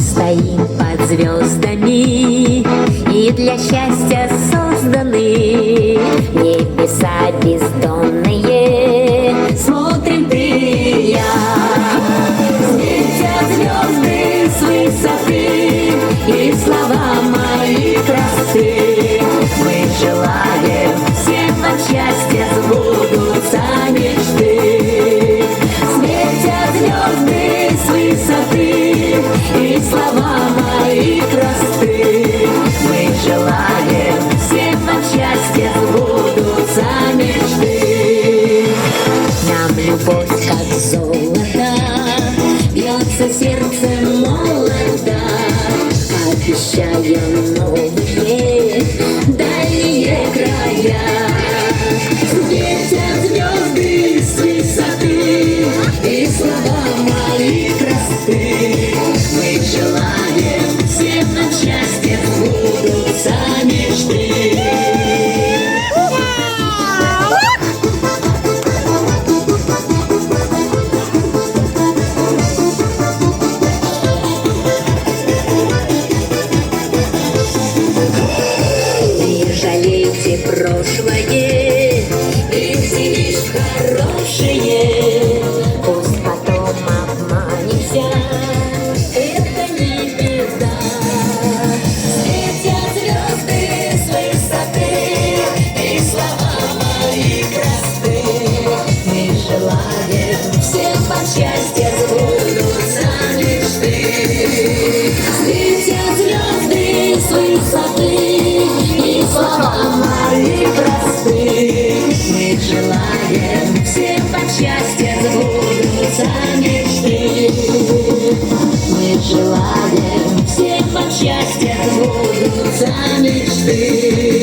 стоим под звездами и для счастья созданы. Небеса бездонные, смотрим ты и я. Светят звезды с высоты, и слова мои просты. Мы желаем всем нам счастья, сбудутся мечты. Светят звезды с высоты, и слова мои просты. Мы желаем всем нам счастья, сбудутся мечты. Нам любовь как золото, бьется сердце молодо, обещаем новые дальние края. Светят звезды с высоты, и слова мои просты. Мы желаем всем нам счастья, сбудутся мечты. Не жалейте прошлое, верьте лишь в хорошее. Пусть потом обманемся, это не беда. Светят звезды с высоты, и слова мои просты. Мы желаем всем вам счастья, сбудутся мечты. Светят звезды с высоты, и слова мои просты. Мы желаем всем вам счастья, сбудутся мечты. Мы желаем всем вам счастья, сбудутся мечты.